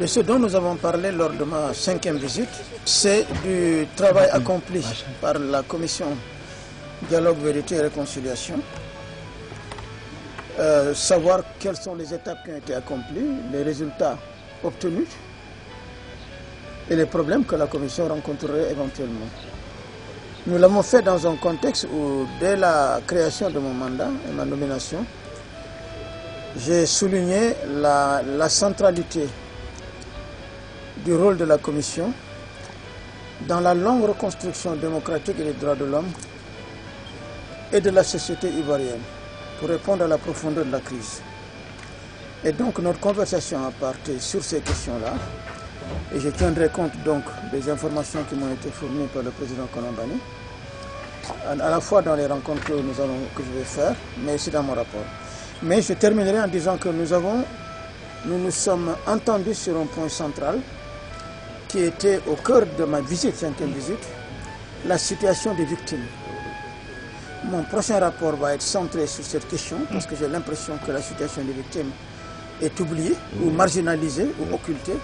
Et ce dont nous avons parlé lors de ma 5e visite, c'est du travail accompli par la commission Dialogue, Vérité et Réconciliation. Savoir quelles sont les étapes qui ont été accomplies, les résultats obtenus et les problèmes que la commission rencontrerait éventuellement. Nous l'avons fait dans un contexte où, dès la création de mon mandat et ma nomination, j'ai souligné la centralité du rôle de la commission dans la longue reconstruction démocratique et des droits de l'homme et de la société ivoirienne pour répondre à la profondeur de la crise. Et donc notre conversation a porté sur ces questions-là et je tiendrai compte donc des informations qui m'ont été fournies par le président Colombané, à la fois dans les rencontres que je vais faire, mais aussi dans mon rapport. Mais je terminerai en disant que nous nous sommes entendus sur un point central qui était au cœur de ma visite, 5e visite, la situation des victimes. Mon prochain rapport va être centré sur cette question parce que j'ai l'impression que la situation des victimes est oubliée ou marginalisée ou occultée.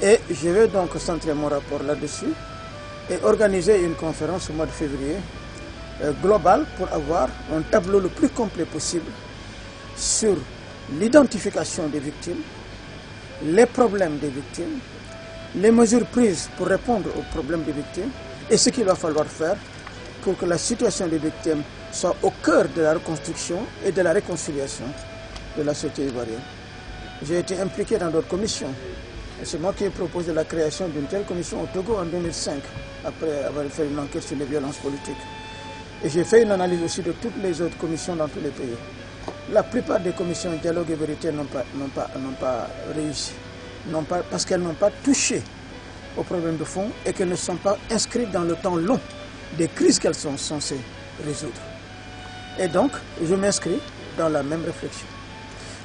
Et je vais donc centrer mon rapport là-dessus et organiser une conférence au mois de février globale pour avoir un tableau le plus complet possible sur l'identification des victimes, les problèmes des victimes, les mesures prises pour répondre aux problèmes des victimes et ce qu'il va falloir faire pour que la situation des victimes soit au cœur de la reconstruction et de la réconciliation de la société ivoirienne. J'ai été impliqué dans d'autres commissions. C'est moi qui ai proposé la création d'une telle commission au Togo en 2005, après avoir fait une enquête sur les violences politiques. Et j'ai fait une analyse aussi de toutes les autres commissions dans tous les pays. La plupart des commissions Dialogue et Vérité n'ont pas réussi. Parce qu'elles n'ont pas touché aux problèmes de fond et qu'elles ne sont pas inscrites dans le temps long des crises qu'elles sont censées résoudre. Et donc, je m'inscris dans la même réflexion.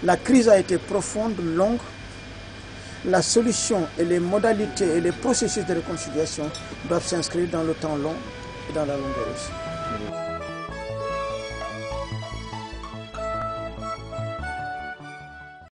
La crise a été profonde, longue. La solution et les modalités et les processus de réconciliation doivent s'inscrire dans le temps long et dans la longueur aussi.